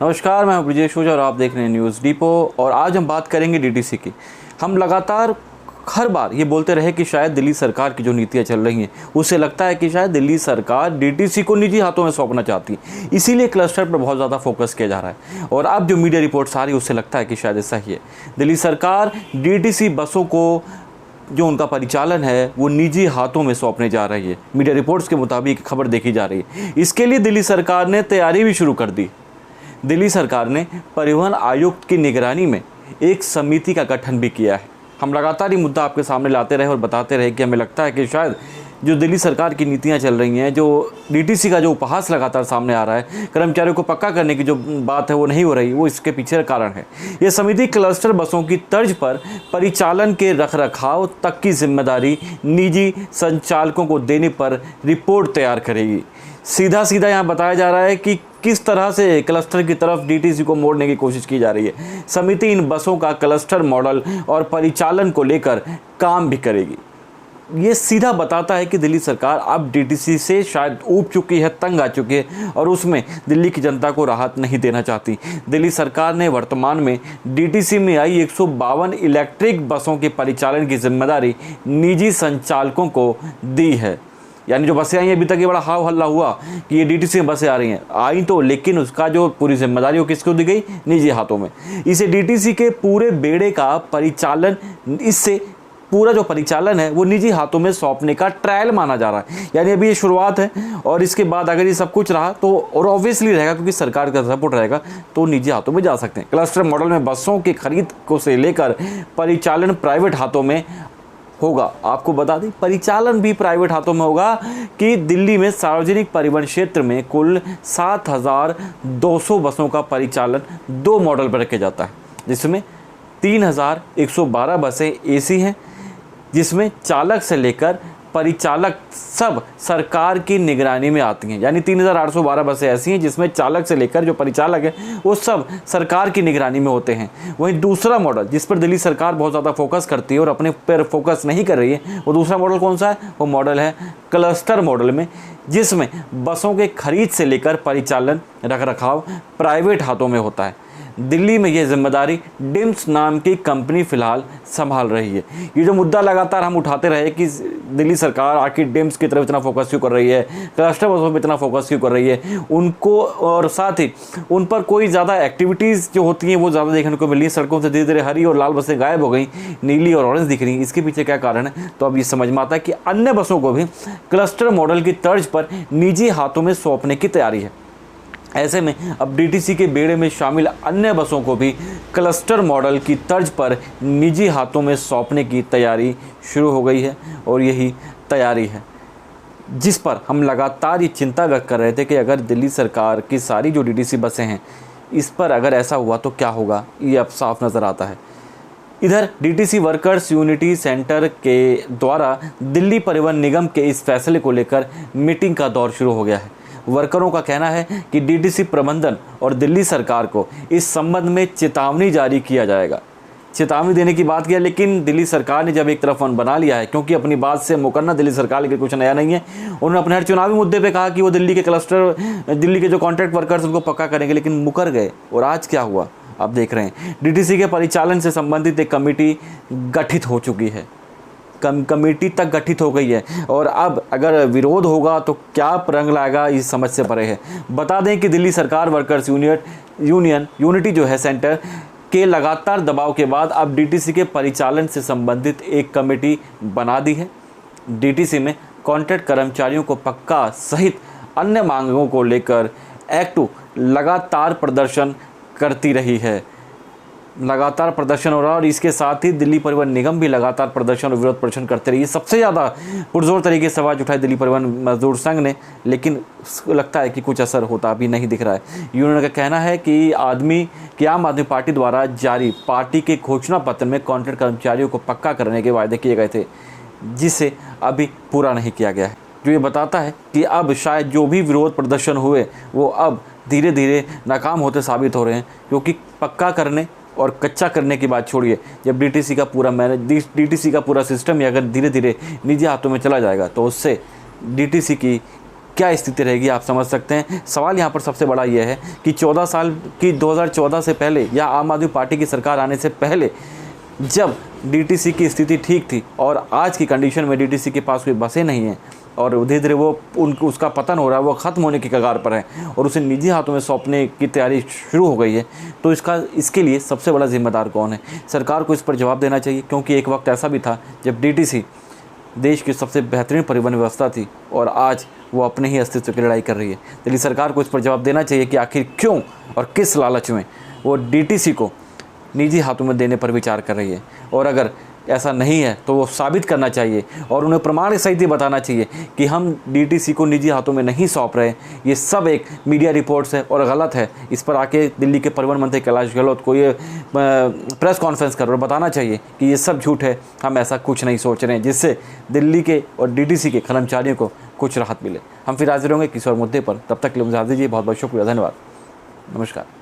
नमस्कार, मैं ब्रिजेश ओझा और आप देख रहे हैं न्यूज़ डिपो। और आज हम बात करेंगे डीटीसी की। हम लगातार हर बार ये बोलते रहे कि शायद दिल्ली सरकार की जो नीतियाँ चल रही हैं उससे लगता है कि शायद दिल्ली सरकार डीटीसी को निजी हाथों में सौंपना चाहती है, इसीलिए क्लस्टर पर बहुत ज़्यादा फोकस किया जा रहा है। और अब जो मीडिया रिपोर्ट्स आ रही है उससे लगता है कि शायद ऐसा ही है। दिल्ली सरकार डीटीसी बसों को जो उनका परिचालन है वो निजी हाथों में सौंपने जा रही है। मीडिया रिपोर्ट्स के मुताबिक खबर देखी जा रही है। इसके लिए दिल्ली सरकार ने तैयारी भी शुरू कर दी। दिल्ली सरकार ने परिवहन आयुक्त की निगरानी में एक समिति का गठन भी किया है। हम लगातार ये मुद्दा आपके सामने लाते रहे और बताते रहे कि हमें लगता है कि शायद जो दिल्ली सरकार की नीतियां चल रही हैं, जो डीटीसी का जो उपहास लगातार सामने आ रहा है, कर्मचारियों को पक्का करने की जो बात है वो नहीं हो रही, वो इसके पीछे कारण है। ये समिति क्लस्टर बसों की तर्ज पर परिचालन के रखरखाव तक की जिम्मेदारी निजी संचालकों को देने पर रिपोर्ट तैयार करेगी। सीधा यहाँ बताया जा रहा है कि किस तरह से क्लस्टर की तरफ डीटीसी को मोड़ने की कोशिश की जा रही है। समिति इन बसों का क्लस्टर मॉडल और परिचालन को लेकर काम भी करेगी। ये सीधा बताता है कि दिल्ली सरकार अब डीटीसी से शायद ऊब चुकी है, तंग आ चुकी है और उसमें दिल्ली की जनता को राहत नहीं देना चाहती। दिल्ली सरकार ने वर्तमान में डीटीसी में आई 152 इलेक्ट्रिक बसों के परिचालन की जिम्मेदारी निजी संचालकों को दी है। यानी जो बसें आई हैं, अभी तक ये बड़ा हाव हल्ला हुआ कि ये डीटीसी में बसें आ रही हैं, आई तो, लेकिन उसका जो पूरी जिम्मेदारी वो किसको दी गई? निजी हाथों में। इसे डीटीसी के पूरे बेड़े का परिचालन, इससे पूरा जो परिचालन है वो निजी हाथों में सौंपने का ट्रायल माना जा रहा है। यानी अभी ये शुरुआत है और इसके बाद अगर ये सब कुछ रहा तो, और ऑब्वियसली रहेगा क्योंकि सरकार का सपोर्ट रहेगा, तो निजी हाथों में जा सकते हैं। क्लस्टर मॉडल में बसों की खरीद को से लेकर परिचालन प्राइवेट हाथों में होगा। आपको बता दें, परिचालन भी प्राइवेट हाथों में होगा कि दिल्ली में सार्वजनिक परिवहन क्षेत्र में कुल 7,200 बसों का परिचालन 2 मॉडल पर किया जाता है, जिसमें 3,112 बसें एसी हैं, जिसमें चालक से लेकर परिचालक सब सरकार की निगरानी में आती हैं। यानी 3,812 बसें ऐसी हैं जिसमें चालक से लेकर जो परिचालक है वो सब सरकार की निगरानी में होते हैं। वहीं दूसरा मॉडल जिस पर दिल्ली सरकार बहुत ज़्यादा फोकस करती है और अपने पर फोकस नहीं कर रही है, वो दूसरा मॉडल कौन सा है? वो मॉडल है क्लस्टर मॉडल में, जिसमें बसों के खरीद से लेकर परिचालन रखरखाव प्राइवेट हाथों में होता है। दिल्ली में ये जिम्मेदारी डिम्स नाम की कंपनी फिलहाल संभाल रही है। ये जो मुद्दा लगातार हम उठाते रहे कि दिल्ली सरकार आखिर डिम्स की तरफ इतना फोकस क्यों कर रही है, क्लस्टर बसों पर इतना फोकस क्यों कर रही है, उनको और साथ ही उन पर कोई ज़्यादा एक्टिविटीज़ जो होती हैं वो ज़्यादा देखने को मिल रही है। सड़कों से धीरे धीरे हरी और लाल बसें गायब हो गई, नीली और ऑरेंज दिख रही हैं। इसके पीछे क्या कारण है? तो अब ये समझ में आता है कि अन्य बसों को भी क्लस्टर मॉडल की तर्ज पर निजी हाथों में सौंपने की तैयारी है। ऐसे में अब डीटीसी के बेड़े में शामिल अन्य बसों को भी क्लस्टर मॉडल की तर्ज पर निजी हाथों में सौंपने की तैयारी शुरू हो गई है। और यही तैयारी है जिस पर हम लगातार ये चिंता व्यक्त कर रहे थे कि अगर दिल्ली सरकार की सारी जो डीटीसी बसें हैं इस पर अगर ऐसा हुआ तो क्या होगा, ये अब साफ नज़र आता है। इधर डीटीसी वर्कर्स यूनिटी सेंटर के द्वारा दिल्ली परिवहन निगम के इस फैसले को लेकर मीटिंग का दौर शुरू हो गया है। वर्करों का कहना है कि डीटीसी प्रबंधन और दिल्ली सरकार को इस संबंध में चेतावनी जारी किया जाएगा। चेतावनी देने की बात किया, लेकिन दिल्ली सरकार ने जब एक तरफ मन बना लिया है, क्योंकि अपनी बात से मुकरना दिल्ली सरकार के कुछ नया नहीं है। उन्होंने अपने हर चुनावी मुद्दे पे कहा कि वो दिल्ली के जो कॉन्ट्रैक्ट वर्कर्स उनको पक्का करेंगे, लेकिन मुकर गए। और आज क्या हुआ आप देख रहे हैं। डीटीसी के परिचालन से संबंधित एक कमेटी गठित हो चुकी है, कमेटी तक गठित हो गई है। और अब अगर विरोध होगा तो क्या रंग लाएगा, इस समझ से परे है। बता दें कि दिल्ली सरकार वर्कर्स यूनिटी जो है सेंटर के लगातार दबाव के बाद अब डीटीसी के परिचालन से संबंधित एक कमेटी बना दी है। डीटीसी में कॉन्ट्रैक्ट कर्मचारियों को पक्का सहित अन्य मांगों को लेकर एक्ट लगातार प्रदर्शन करती रही है। लगातार प्रदर्शन हो रहा है और इसके साथ ही दिल्ली परिवहन निगम भी लगातार प्रदर्शन और विरोध प्रदर्शन करते रही। सबसे ज़्यादा पुरजोर तरीके से आवाज़ उठाई दिल्ली परिवहन मजदूर संघ ने, लेकिन लगता है कि कुछ असर होता अभी नहीं दिख रहा है। यूनियन का कहना है कि आम आदमी पार्टी द्वारा जारी पार्टी के घोषणा पत्र में कॉन्ट्रैक्ट कर्मचारियों को पक्का करने के वायदे किए गए थे, जिसे अभी पूरा नहीं किया गया है। जो ये बताता है कि अब शायद जो भी विरोध प्रदर्शन हुए वो अब धीरे धीरे नाकाम होते साबित हो रहे हैं, क्योंकि पक्का करने और कच्चा करने की बात छोड़िए, जब डीटीसी का पूरा सिस्टम ही अगर धीरे धीरे निजी हाथों में चला जाएगा तो उससे डीटीसी की क्या स्थिति रहेगी आप समझ सकते हैं। सवाल यहाँ पर सबसे बड़ा यह है कि 14 साल की 2014 से पहले या आम आदमी पार्टी की सरकार आने से पहले जब डीटीसी की स्थिति ठीक थी और आज की कंडीशन में डीटीसी के पास कोई बसें नहीं हैं और धीरे धीरे वो उसका पतन हो रहा है, वो ख़त्म होने की कगार पर है और उसे निजी हाथों में सौंपने की तैयारी शुरू हो गई है, तो इसके लिए सबसे बड़ा जिम्मेदार कौन है? सरकार को इस पर जवाब देना चाहिए, क्योंकि एक वक्त ऐसा भी था जब डीटीसी देश की सबसे बेहतरीन परिवहन व्यवस्था थी और आज वो अपने ही अस्तित्व की लड़ाई कर रही है। दिल्ली सरकार को इस पर जवाब देना चाहिए कि आखिर क्यों और किस लालच में वो डीटीसी को निजी हाथों में देने पर विचार कर रही है। और अगर ऐसा नहीं है तो वो साबित करना चाहिए और उन्हें प्रमाण सहित ही बताना चाहिए कि हम डीटीसी को निजी हाथों में नहीं सौंप रहे। ये सब एक मीडिया रिपोर्ट्स है और गलत है। इस पर आके दिल्ली के परिवहन मंत्री कैलाश गहलोत को ये प्रेस कॉन्फ्रेंस कर और बताना चाहिए कि ये सब झूठ है, हम ऐसा कुछ नहीं सोच रहे हैं, जिससे दिल्ली के और डीटीसी के कर्मचारियों को कुछ राहत मिले। हम फिर हाजिर होंगे किसी और मुद्दे पर, तब तक के लिए मुझे दीजिए। बहुत बहुत शुक्रिया, धन्यवाद, नमस्कार।